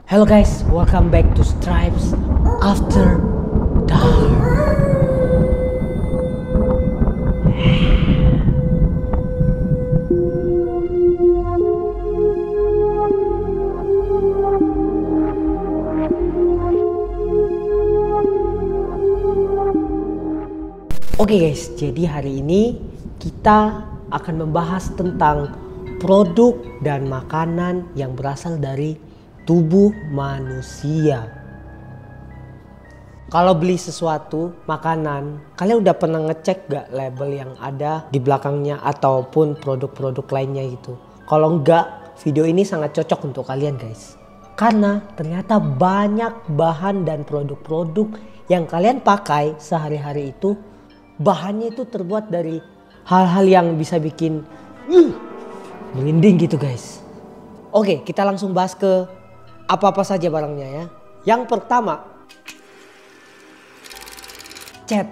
Hello guys, welcome back to Stripes After Dark. Oke guys, jadi hari ini kita akan membahas tentang produk dan makanan yang berasal dari tubuh manusia. Kalau beli sesuatu makanan, kalian udah pernah ngecek gak label yang ada di belakangnya ataupun produk-produk lainnya gitu? Kalau enggak, video ini sangat cocok untuk kalian guys. Karena ternyata banyak bahan dan produk-produk yang kalian pakai sehari-hari itu, bahannya itu terbuat dari hal-hal yang bisa bikin merinding gitu guys. Oke, kita langsung bahas ke apa-apa saja barangnya ya. Yang pertama, cat.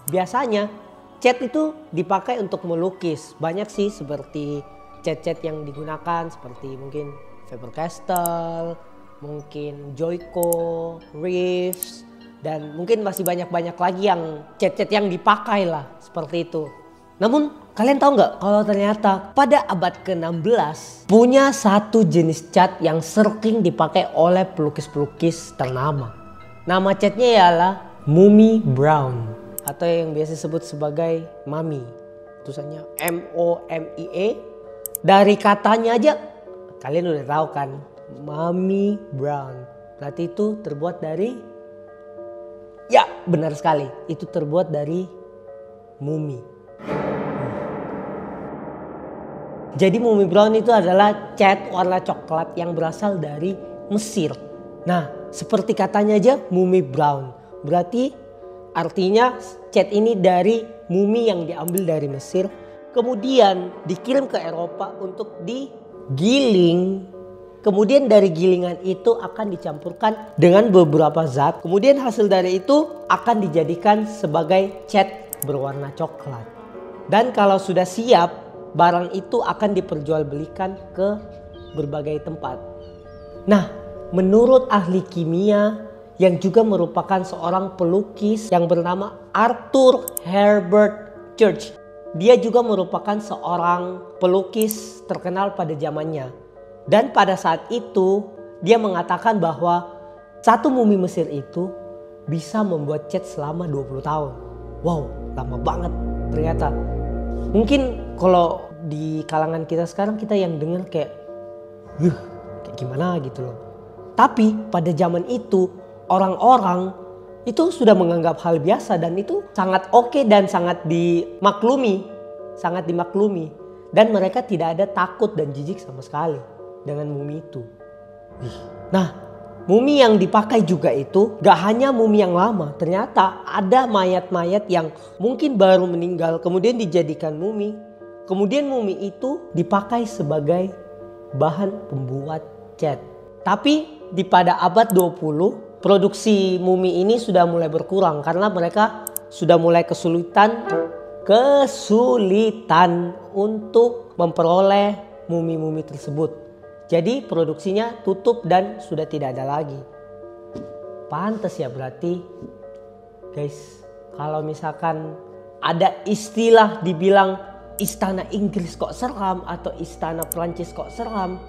Biasanya cat itu dipakai untuk melukis. Banyak sih seperti cat-cat yang digunakan seperti mungkin Faber-Castell, mungkin Joico, Reeves, dan mungkin masih banyak-banyak lagi yang cat-cat yang dipakai lah seperti itu. Namun kalian tahu nggak kalau ternyata pada abad ke-16 punya satu jenis cat yang sering dipakai oleh pelukis-pelukis ternama. Nama catnya ialah Mummy Brown atau yang biasa disebut sebagai Mummy. Tulisannya M-O-M-I-E. Dari katanya aja kalian udah tahu kan, Mummy Brown. Berarti itu terbuat dari, ya benar sekali, itu terbuat dari mumi. Jadi Mummy Brown itu adalah cat warna coklat yang berasal dari Mesir. Nah, seperti katanya aja Mummy Brown. Berarti artinya cat ini dari mumi yang diambil dari Mesir. Kemudian dikirim ke Eropa untuk digiling. Kemudian dari gilingan itu akan dicampurkan dengan beberapa zat. Kemudian hasil dari itu akan dijadikan sebagai cat berwarna coklat. Dan kalau sudah siap, barang itu akan diperjualbelikan ke berbagai tempat. Nah, menurut ahli kimia yang juga merupakan seorang pelukis yang bernama Arthur Herbert Church. Dia juga merupakan seorang pelukis terkenal pada zamannya. Dan pada saat itu dia mengatakan bahwa satu mumi Mesir itu bisa membuat cat selama 20 tahun. Wow, lama banget ternyata. Mungkin kalau di kalangan kita sekarang kita yang dengar kayak gimana gitu loh. Tapi pada zaman itu orang-orang itu sudah menganggap hal biasa dan itu sangat oke dan sangat dimaklumi. Sangat dimaklumi. Dan mereka tidak ada takut dan jijik sama sekali dengan mumi itu. Nah, mumi yang dipakai juga itu gak hanya mumi yang lama. Ternyata ada mayat-mayat yang mungkin baru meninggal kemudian dijadikan mumi. Kemudian mumi itu dipakai sebagai bahan pembuat cat. Tapi di pada abad 20 produksi mumi ini sudah mulai berkurang karena mereka sudah mulai kesulitan untuk memperoleh mumi-mumi tersebut. Jadi produksinya tutup dan sudah tidak ada lagi. Pantes ya berarti guys, kalau misalkan ada istilah dibilang istana Inggris kok seram atau istana Prancis kok seram,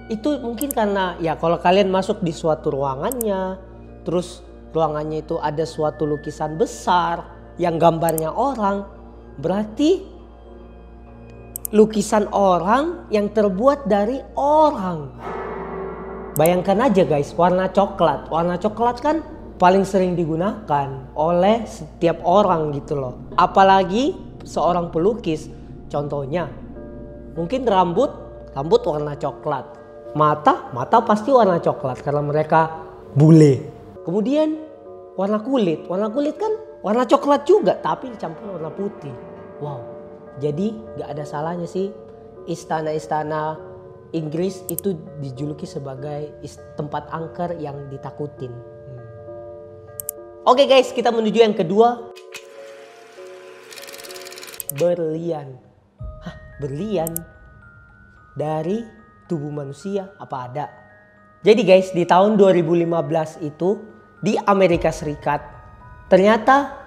itu mungkin karena ya kalau kalian masuk di suatu ruangannya, terus ruangannya itu ada suatu lukisan besar yang gambarnya orang, berarti lukisan orang yang terbuat dari orang. Bayangkan aja guys, warna coklat. Warna coklat kan paling sering digunakan oleh setiap orang gitu loh. Apalagi seorang pelukis. Contohnya, mungkin rambut warna coklat. Mata pasti warna coklat karena mereka bule. Kemudian warna kulit kan warna coklat juga tapi dicampur warna putih. Wow. Jadi gak ada salahnya sih istana-istana Inggris itu dijuluki sebagai tempat angker yang ditakutin. Oke guys, kita menuju yang kedua. Berlian. Berlian dari tubuh manusia apa ada? Jadi guys, di tahun 2015 itu di Amerika Serikat ternyata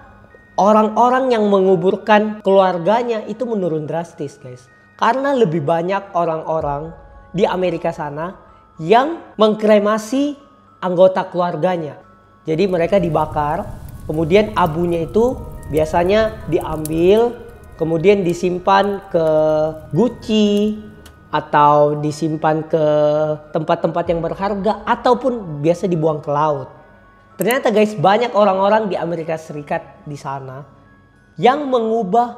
orang-orang yang menguburkan keluarganya itu menurun drastis guys. Karena lebih banyak orang-orang di Amerika sana yang mengkremasi anggota keluarganya. Jadi mereka dibakar, kemudian abunya itu biasanya diambil, kemudian disimpan ke guci atau disimpan ke tempat-tempat yang berharga ataupun biasa dibuang ke laut. Ternyata guys, banyak orang-orang di Amerika Serikat di sana yang mengubah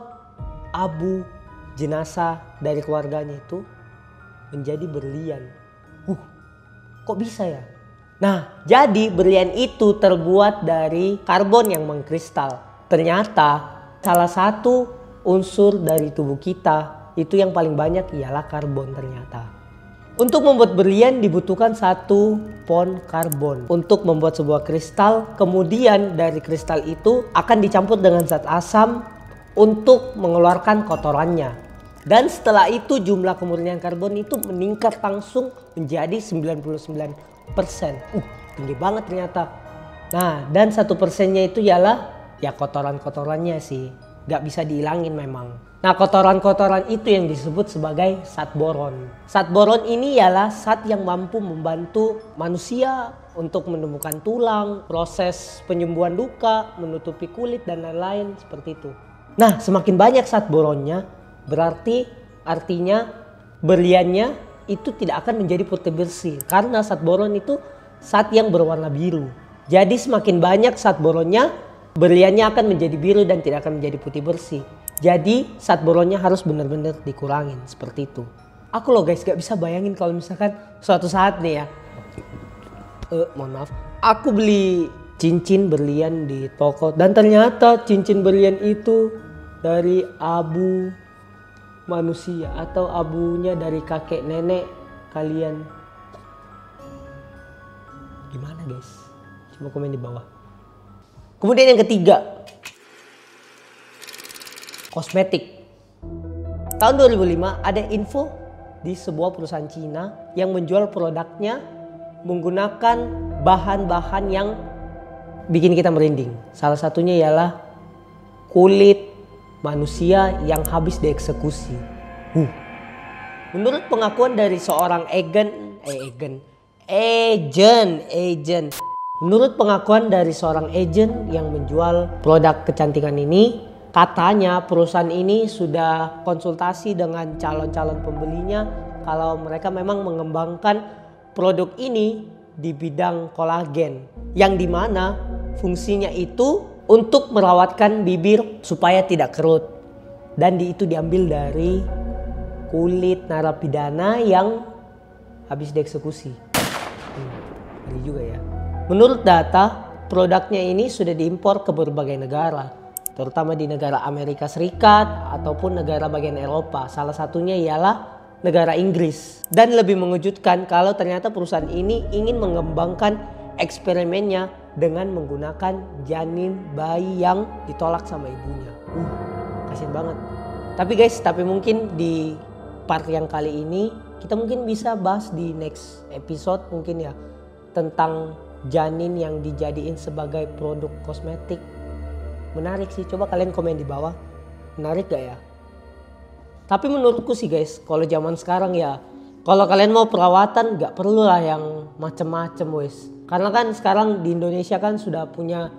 abu jenazah dari keluarganya itu menjadi berlian. Kok bisa ya? Nah, jadi berlian itu terbuat dari karbon yang mengkristal. Ternyata salah satu unsur dari tubuh kita itu yang paling banyak ialah karbon ternyata. Untuk membuat berlian dibutuhkan 1 pon karbon untuk membuat sebuah kristal. Kemudian dari kristal itu akan dicampur dengan zat asam untuk mengeluarkan kotorannya. Dan setelah itu jumlah kemurnian karbon itu meningkat langsung menjadi 99%. Tinggi banget ternyata. Nah, dan 1%-nya itu ialah ya kotoran-kotorannya sih. Gak bisa dihilangin memang. Nah, kotoran-kotoran itu yang disebut sebagai zat boron. Zat boron ini ialah zat yang mampu membantu manusia untuk menemukan tulang, proses penyembuhan luka, menutupi kulit dan lain-lain seperti itu. Nah, semakin banyak zat boronnya, berarti artinya berliannya itu tidak akan menjadi putih bersih. Karena zat boron itu zat yang berwarna biru. Jadi semakin banyak zat boronnya, berliannya akan menjadi biru dan tidak akan menjadi putih bersih. Jadi zat boronnya harus benar-benar dikurangin seperti itu. Aku loh guys gak bisa bayangin kalau misalkan suatu saat nih ya. Mohon maaf. Aku beli cincin berlian di toko. Dan ternyata cincin berlian itu dari abu manusia. Atau abunya dari kakek nenek kalian. Gimana guys? Coba komen di bawah. Kemudian yang ketiga. Kosmetik. Tahun 2005 ada info di sebuah perusahaan Cina yang menjual produknya menggunakan bahan-bahan yang bikin kita merinding. Salah satunya ialah kulit manusia yang habis dieksekusi. Menurut pengakuan dari seorang Menurut pengakuan dari seorang agen yang menjual produk kecantikan ini, katanya perusahaan ini sudah konsultasi dengan calon-calon pembelinya kalau mereka memang mengembangkan produk ini di bidang kolagen. Yang dimana fungsinya itu untuk merawatkan bibir supaya tidak kerut. Dan itu diambil dari kulit narapidana yang habis dieksekusi. Ini juga ya. Menurut data, produknya ini sudah diimpor ke berbagai negara. Terutama di negara Amerika Serikat ataupun negara bagian Eropa. Salah satunya ialah negara Inggris. Dan lebih mengejutkan kalau ternyata perusahaan ini ingin mengembangkan eksperimennya dengan menggunakan janin bayi yang ditolak sama ibunya. Kasian banget. Tapi mungkin di part yang kali ini kita mungkin bisa bahas di next episode mungkin ya. Tentang janin yang dijadiin sebagai produk kosmetik. Menarik sih, coba kalian komen di bawah. Menarik gak ya? Tapi menurutku sih guys, kalau zaman sekarang ya, kalau kalian mau perawatan gak perlu lah yang macem-macem wes. Karena kan sekarang di Indonesia kan sudah punya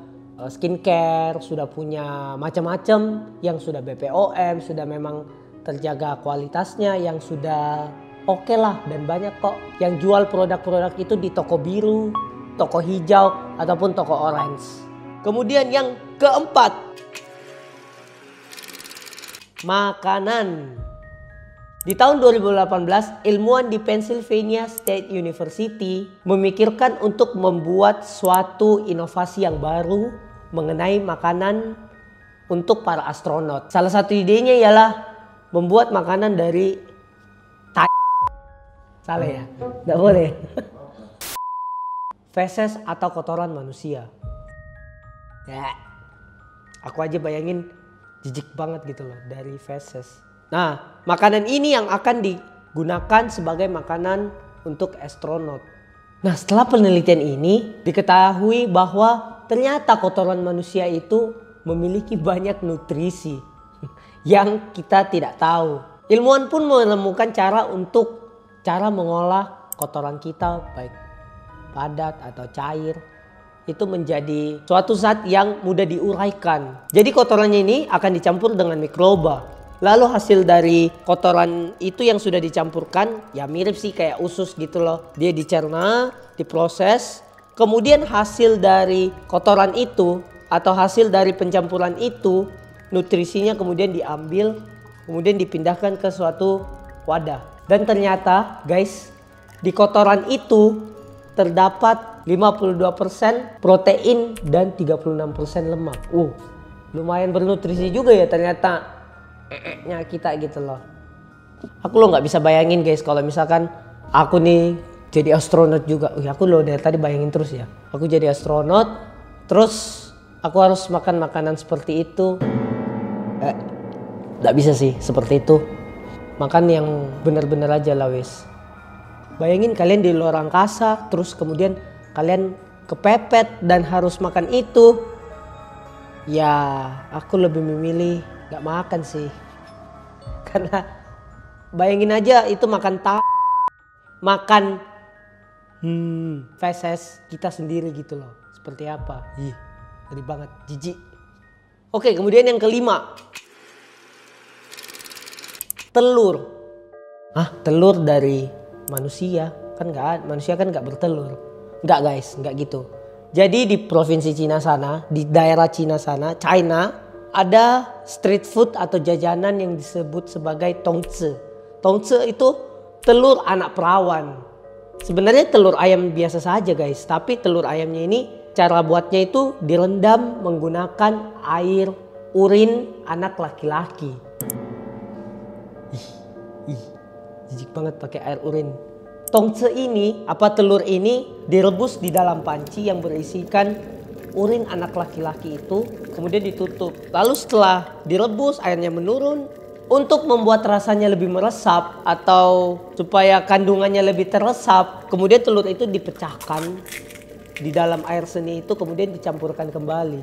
skincare, sudah punya macam-macam yang sudah BPOM, sudah memang terjaga kualitasnya, yang sudah oke lah dan banyak kok yang jual produk-produk itu di toko biru, toko hijau ataupun toko orange. Kemudian yang keempat, makanan. Di tahun 2018, ilmuwan di Pennsylvania State University memikirkan untuk membuat suatu inovasi yang baru mengenai makanan untuk para astronot. Salah satu idenya ialah membuat makanan dari salah ya? Nggak boleh. Feses atau kotoran manusia. Ya, aku aja bayangin jijik banget gitu loh dari feses. Nah, makanan ini yang akan digunakan sebagai makanan untuk astronot. Nah, setelah penelitian ini diketahui bahwa ternyata kotoran manusia itu memiliki banyak nutrisi yang kita tidak tahu. Ilmuwan pun menemukan cara mengolah kotoran kita, baik padat atau cair, itu menjadi suatu zat yang mudah diuraikan. Jadi kotorannya ini akan dicampur dengan mikroba. Lalu hasil dari kotoran itu yang sudah dicampurkan, ya mirip sih kayak usus gitu loh. Dia dicerna, diproses, kemudian hasil dari kotoran itu atau hasil dari pencampuran itu, nutrisinya kemudian diambil, kemudian dipindahkan ke suatu wadah. Dan ternyata guys, di kotoran itu terdapat 52% protein dan 36% lemak. Lumayan bernutrisi juga ya ternyata kita gitu loh. Aku lo nggak bisa bayangin guys kalau misalkan aku nih jadi astronot juga. Aku lo dari tadi bayangin terus ya. Aku jadi astronot, terus aku harus makan makanan seperti itu. Nggak bisa sih seperti itu. Makan yang benar-benar aja lah wis. Bayangin kalian di luar angkasa, terus kemudian kalian kepepet dan harus makan itu. Ya aku lebih memilih gak makan sih. Karena bayangin aja itu makan feses kita sendiri gitu loh. Seperti apa? Ngeri banget, jijik. Oke, kemudian yang kelima. Telur. Telur dari manusia kan manusia kan nggak bertelur. Nggak guys, nggak gitu. Jadi di provinsi Cina sana, di daerah Cina sana, China, ada street food atau jajanan yang disebut sebagai tongce. Tongce itu telur anak perawan. Sebenarnya telur ayam biasa saja guys, tapi telur ayamnya ini cara buatnya itu direndam menggunakan air urin anak laki-laki. Jijik banget pakai air urin. Tongce ini, telur ini direbus di dalam panci yang berisikan urin anak laki-laki itu, kemudian ditutup. Lalu setelah direbus airnya menurun, untuk membuat rasanya lebih meresap atau supaya kandungannya lebih teresap, kemudian telur itu dipecahkan di dalam air seni itu, kemudian dicampurkan kembali.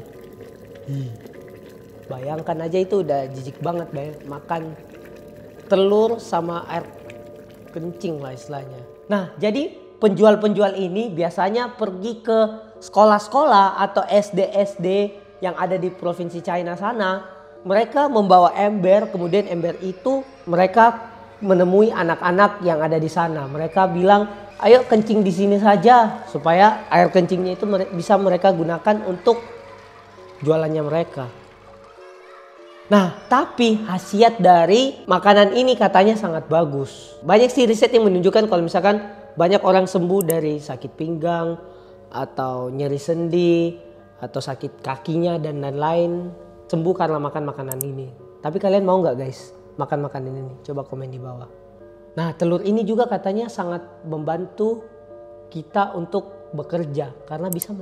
Bayangkan aja itu udah jijik banget makan telur sama air kencing lah istilahnya. Nah, jadi penjual-penjual ini biasanya pergi ke sekolah-sekolah atau SD-SD yang ada di provinsi China sana. Mereka membawa ember, kemudian ember itu mereka menemui anak-anak yang ada di sana. Mereka bilang, ayo kencing di sini saja supaya air kencingnya itu bisa mereka gunakan untuk jualannya mereka. Nah, tapi khasiat dari makanan ini katanya sangat bagus. Banyak sih riset yang menunjukkan kalau misalkan banyak orang sembuh dari sakit pinggang atau nyeri sendi atau sakit kakinya dan lain-lain, sembuh karena makan makanan ini. Tapi kalian mau nggak guys makan makanan ini? Coba komen di bawah. Nah, telur ini juga katanya sangat membantu kita untuk bekerja karena bisa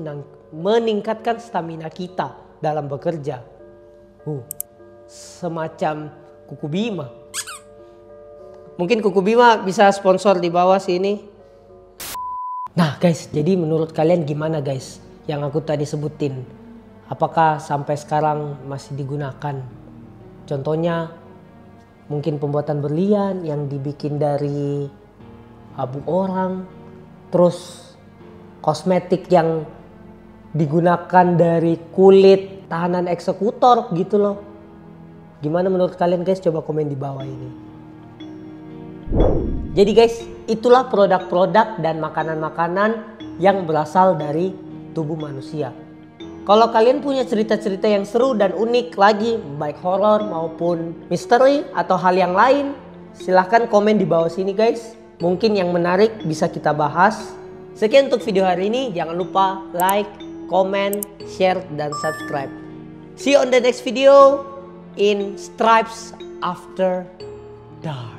meningkatkan stamina kita dalam bekerja. Semacam Kuku Bima. Mungkin Kuku Bima bisa sponsor di bawah sini. Nah guys, jadi menurut kalian gimana guys yang aku tadi sebutin? Apakah sampai sekarang masih digunakan? Contohnya mungkin pembuatan berlian yang dibikin dari abu orang, terus kosmetik yang digunakan dari kulit tahanan eksekutor gitu loh. Gimana menurut kalian guys? Coba komen di bawah ini. Jadi guys, itulah produk-produk dan makanan-makanan yang berasal dari tubuh manusia. Kalau kalian punya cerita-cerita yang seru dan unik lagi, baik horor maupun misteri atau hal yang lain, silahkan komen di bawah sini guys. Mungkin yang menarik bisa kita bahas. Sekian untuk video hari ini. Jangan lupa like, comment, share, dan subscribe. See you on the next video in Stripes After Dark.